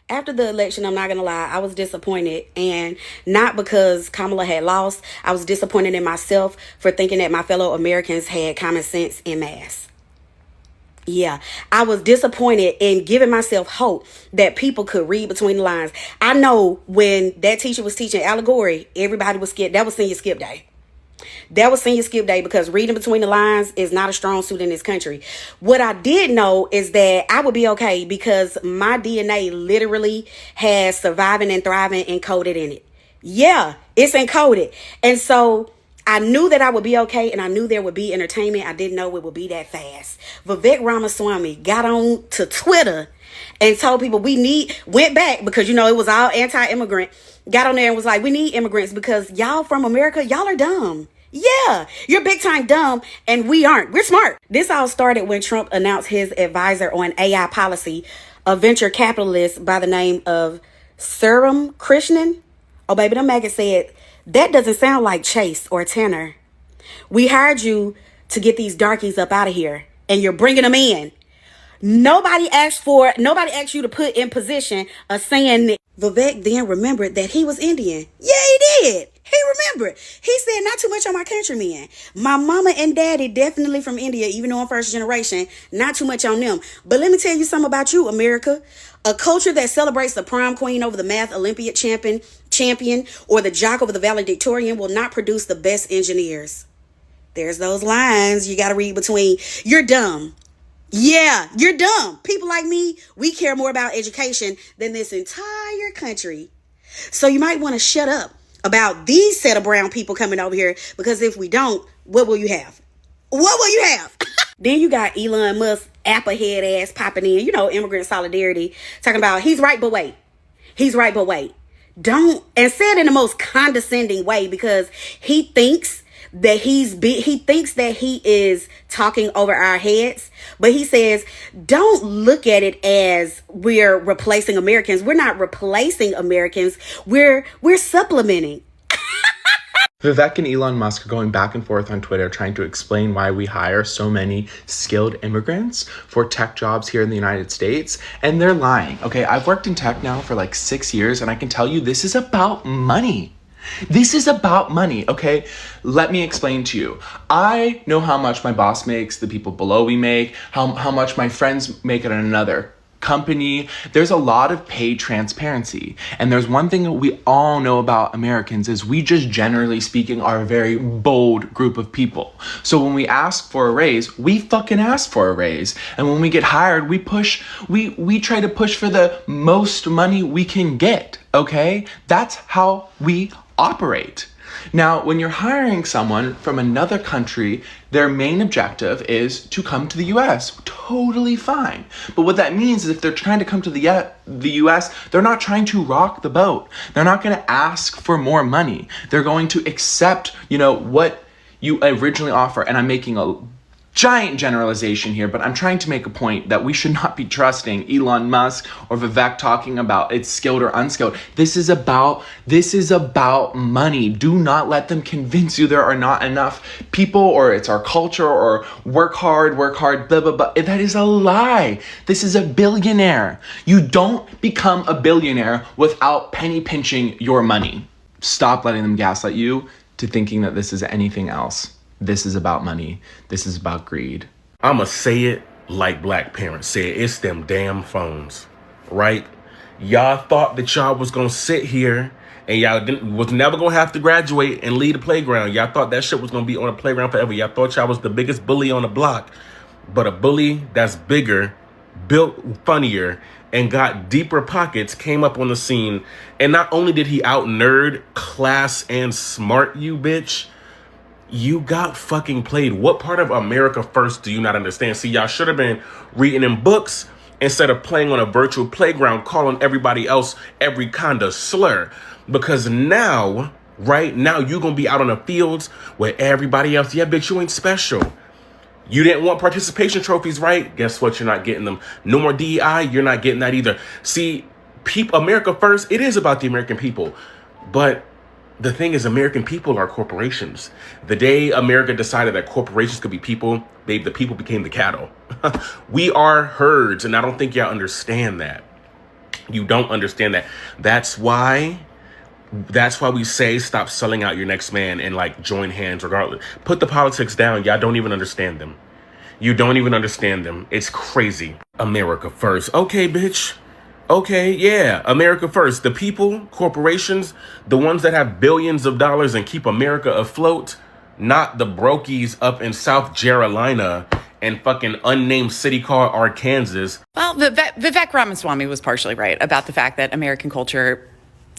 After the election, I'm not going to lie, I was disappointed. And not because Kamala had lost. I was disappointed in myself for thinking that my fellow Americans had common sense en masse. Yeah, I was disappointed in giving myself hope that people could read between the lines. I know when that teacher was teaching allegory, everybody was scared. That was senior skip day. That was senior skip day because reading between the lines is not a strong suit in this country. What I did know is that I would be okay because my DNA literally has surviving and thriving encoded in it. Yeah, it's encoded. And so I knew that I would be okay and I knew there would be entertainment. I didn't know it would be that fast. Vivek Ramaswamy got on to Twitter and told people went back because, you know, it was all anti-immigrant. Got on there and was like, we need immigrants because y'all from America, y'all are dumb. Yeah, you're big time dumb and we aren't. We're smart. This all started when Trump announced his advisor on AI policy, a venture capitalist by the name of Serum Krishnan. Oh, baby, the maggot said, that doesn't sound like Chase or Tanner. We hired you to get these darkies up out of here and you're bringing them in. Nobody asked you to put in position of saying that. Vivek then remembered that he was Indian. Yeah, he did. He remembered. He said, not too much on my countrymen. My mama and daddy definitely from India, even though I'm first generation, not too much on them. But let me tell you something about you, America. A culture that celebrates the prom queen over the math Olympiad champion, or the jock over the valedictorian will not produce the best engineers. There's those lines you got to read between. You're dumb. Yeah, you're dumb. People like me, we care more about education than this entire country. So you might want to shut up about these set of brown people coming over here, because if we don't, what will you have? What will you have? Then you got Elon Musk, apple head ass popping in, you know, immigrant solidarity, talking about he's right, but wait. He's right, but wait. Don't, and said in the most condescending way, because he thinks that he thinks that he is talking over our heads, but he says, don't look at it as we're replacing Americans. We're not replacing Americans. We're supplementing. Vivek and Elon Musk are going back and forth on Twitter trying to explain why we hire so many skilled immigrants for tech jobs here in the United States. And they're lying. Okay, I've worked in tech now for like 6 years, and I can tell you this is about money. This is about money, okay? Let me explain to you. I know how much my boss makes, the people below me make, how much my friends make at another company. There's a lot of pay transparency. And there's one thing that we all know about Americans is we just generally speaking are a very bold group of people. So when we ask for a raise, we fucking ask for a raise. And when we get hired, we try to push for the most money we can get, okay? That's how we operate. Now, when you're hiring someone from another country, their main objective is to come to the US. Totally fine. But what that means is if they're trying to come to the US, they're not trying to rock the boat. They're not going to ask for more money. They're going to accept, what you originally offer. And I'm making a giant generalization here, but I'm trying to make a point that we should not be trusting Elon Musk or Vivek talking about it's skilled or unskilled. This is about money. Do not let them convince you there are not enough people, or it's our culture, or work hard, blah, blah, blah. That is a lie. This is a billionaire. You don't become a billionaire without penny pinching your money. Stop letting them gaslight you to thinking that this is anything else. This is about money. This is about greed. I'ma say it like black parents say it. It's them damn phones, right? Y'all thought that y'all was gonna sit here and y'all was never gonna have to graduate and leave the playground. Y'all thought that shit was gonna be on the playground forever. Y'all thought y'all was the biggest bully on the block. But a bully that's bigger, built funnier, and got deeper pockets came up on the scene. And not only did he out-nerd, class, and smart you, bitch, you got fucking played. What part of America first do you not understand? See, y'all should have been reading in books instead of playing on a virtual playground, calling everybody else every kind of slur. Because now, right now, you're going to be out on the fields where everybody else, yeah, bitch, you ain't special. You didn't want participation trophies, right? Guess what? You're not getting them. No more DEI. You're not getting that either. See, America first, it is about the American people. But the thing is, American people are corporations. The day America decided that corporations could be people, babe, the people became the cattle. We are herds, and I don't think y'all understand that. You don't understand that. That's why we say stop selling out your next man and like join hands regardless. Put the politics down. Y'all don't even understand them. You don't even understand them. It's crazy. America first. Okay, bitch. Okay, yeah, America first. The people, corporations, the ones that have billions of dollars and keep America afloat, not the brokies up in South Carolina and fucking unnamed city called Arkansas. Well, Vivek Ramaswamy was partially right about the fact that American culture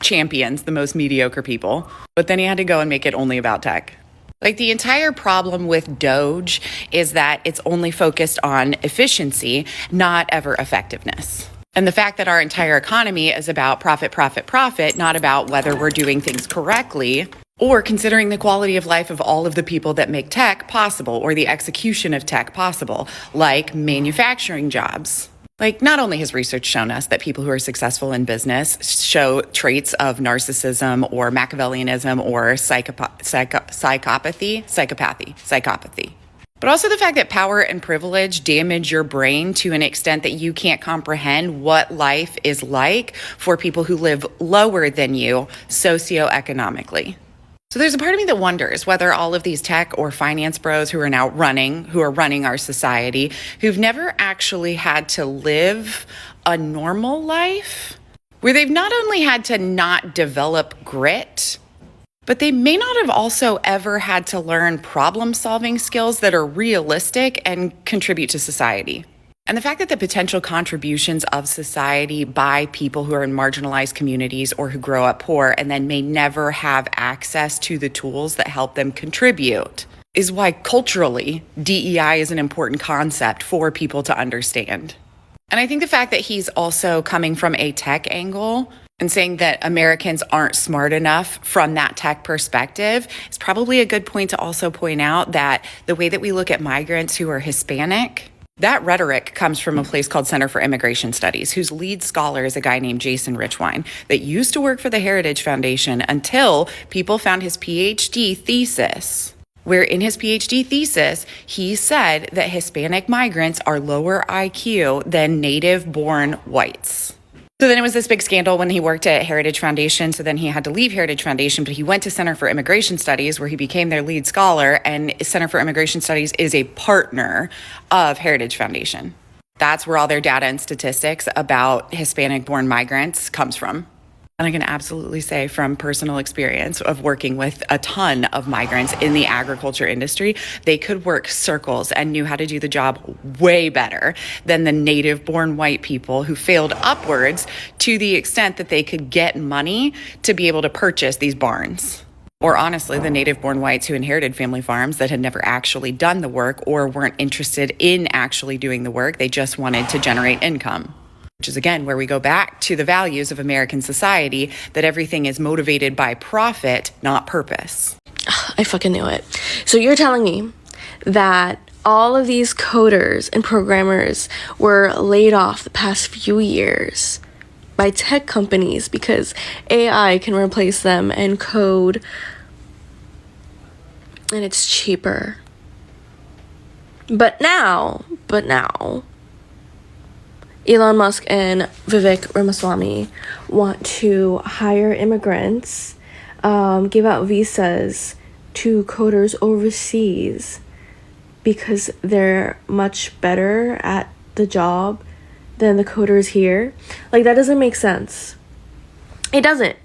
champions the most mediocre people, but then he had to go and make it only about tech. Like, the entire problem with Doge is that it's only focused on efficiency, not ever effectiveness. And the fact that our entire economy is about profit, profit, profit, not about whether we're doing things correctly or considering the quality of life of all of the people that make tech possible or the execution of tech possible, like manufacturing jobs. Like, not only has research shown us that people who are successful in business show traits of narcissism or Machiavellianism or psychopathy, but also the fact that power and privilege damage your brain to an extent that you can't comprehend what life is like for people who live lower than you socioeconomically. So there's a part of me that wonders whether all of these tech or finance bros who are running our society, who've never actually had to live a normal life, where they've not only had to not develop grit, but they may not have also ever had to learn problem-solving skills that are realistic and contribute to society. And the fact that the potential contributions of society by people who are in marginalized communities or who grow up poor and then may never have access to the tools that help them contribute is why culturally DEI is an important concept for people to understand. And I think the fact that he's also coming from a tech angle and saying that Americans aren't smart enough from that tech perspective is probably a good point to also point out that the way that we look at migrants who are Hispanic, that rhetoric comes from a place called Center for Immigration Studies, whose lead scholar is a guy named Jason Richwine that used to work for the Heritage Foundation until people found his PhD thesis, where in his PhD thesis, he said that Hispanic migrants are lower IQ than native-born whites. So then it was this big scandal when he worked at Heritage Foundation. So then he had to leave Heritage Foundation, but he went to Center for Immigration Studies where he became their lead scholar. And Center for Immigration Studies is a partner of Heritage Foundation. That's where all their data and statistics about Hispanic-born migrants comes from. And I can absolutely say from personal experience of working with a ton of migrants in the agriculture industry, they could work circles and knew how to do the job way better than the native-born white people who failed upwards to the extent that they could get money to be able to purchase these barns. Or honestly, the native-born whites who inherited family farms that had never actually done the work or weren't interested in actually doing the work. They just wanted to generate income. Which is, again, where we go back to the values of American society, that everything is motivated by profit, not purpose. I fucking knew it. So you're telling me that all of these coders and programmers were laid off the past few years by tech companies because AI can replace them and code, and it's cheaper. But now, Elon Musk and Vivek Ramaswamy want to hire immigrants, give out visas to coders overseas because they're much better at the job than the coders here. Like, that doesn't make sense. It doesn't.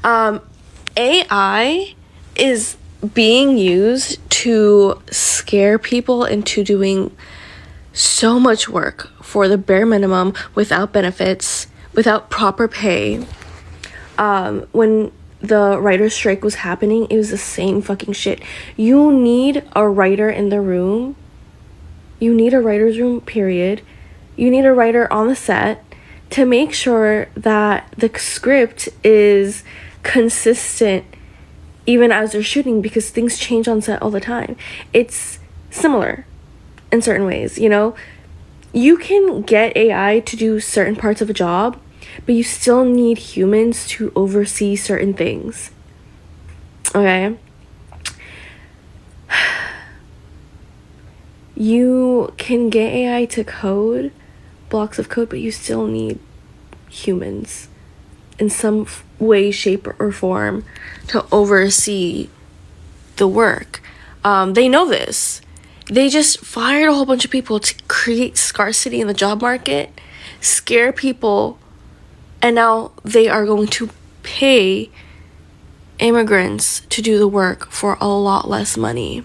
AI is being used to scare people into doing so much work for the bare minimum without benefits, without proper pay. When the writer's strike was happening, it was the same fucking shit. You need a writer in the room. You need a writer's room, period. You need a writer on the set to make sure that the script is consistent even as they're shooting, because things change on set all the time. It's similar in certain ways, you know? You can get AI to do certain parts of a job, but you still need humans to oversee certain things. Okay? You can get AI to code blocks of code, but you still need humans in some way, shape, or form to oversee the work. They know this. They just fired a whole bunch of people to create scarcity in the job market, scare people, and now they are going to pay immigrants to do the work for a lot less money.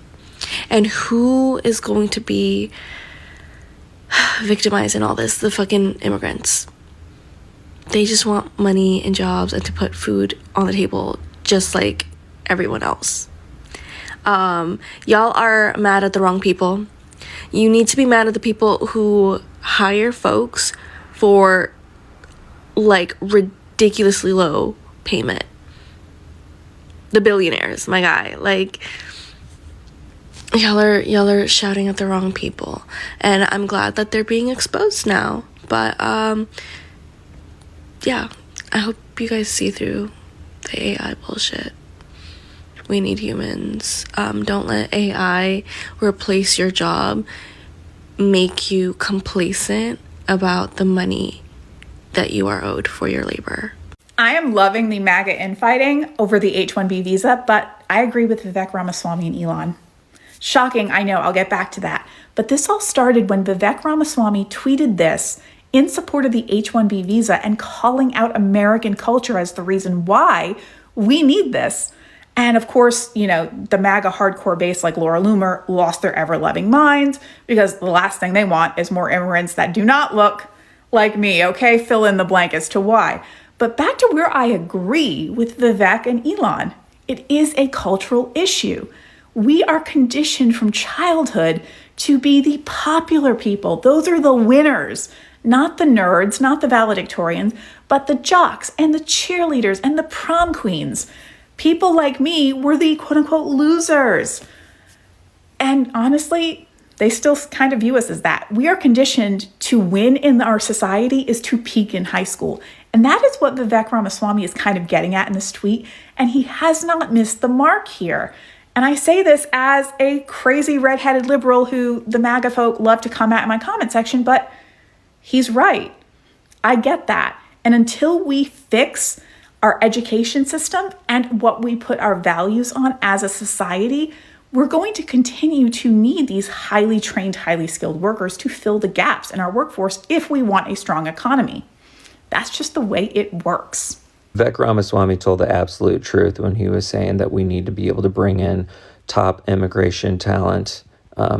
And who is going to be victimized in all this? The fucking immigrants. They just want money and jobs and to put food on the table just like everyone else. Y'all are mad at the wrong people. You need to be mad at the people who hire folks for like ridiculously low payment. The billionaires, my guy. Like, y'all are shouting at the wrong people, and I'm glad that they're being exposed now. But yeah, I hope you guys see through the AI bullshit. We need humans. Don't let AI replace your job, make you complacent about the money that you are owed for your labor. I am loving the MAGA infighting over the H-1B visa, but I agree with Vivek Ramaswamy and Elon. Shocking, I know, I'll get back to that. But this all started when Vivek Ramaswamy tweeted this in support of the H-1B visa and calling out American culture as the reason why we need this. And of course, you know, the MAGA hardcore base like Laura Loomer lost their ever-loving minds because the last thing they want is more immigrants that do not look like me, okay? Fill in the blank as to why. But back to where I agree with Vivek and Elon. It is a cultural issue. We are conditioned from childhood to be the popular people. Those are the winners, not the nerds, not the valedictorians, but the jocks and the cheerleaders and the prom queens. People like me were the quote-unquote losers. And honestly, they still kind of view us as that. We are conditioned to win in our society is to peak in high school. And that is what Vivek Ramaswamy is kind of getting at in this tweet. And he has not missed the mark here. And I say this as a crazy redheaded liberal who the MAGA folk love to come at in my comment section, but he's right. I get that. And until we fix our education system and what we put our values on as a society, we're going to continue to need these highly trained, highly skilled workers to fill the gaps in our workforce if we want a strong economy. That's just the way it works. Vivek Ramaswamy told the absolute truth when he was saying that we need to be able to bring in top immigration talent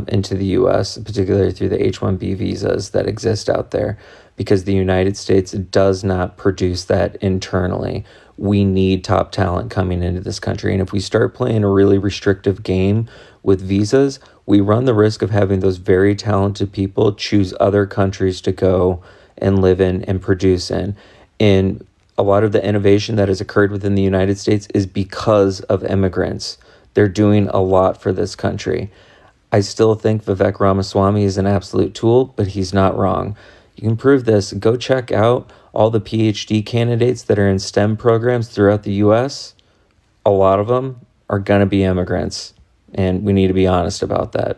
into the U.S., particularly through the H-1B visas that exist out there, because the United States does not produce that internally. We need top talent coming into this country. And if we start playing a really restrictive game with visas, we run the risk of having those very talented people choose other countries to go and live in and produce in. And a lot of the innovation that has occurred within the United States is because of immigrants. They're doing a lot for this country. I still think Vivek Ramaswamy is an absolute tool, but he's not wrong. You can prove this. Go check out all the PhD candidates that are in STEM programs throughout the U.S. A lot of them are going to be immigrants, and we need to be honest about that.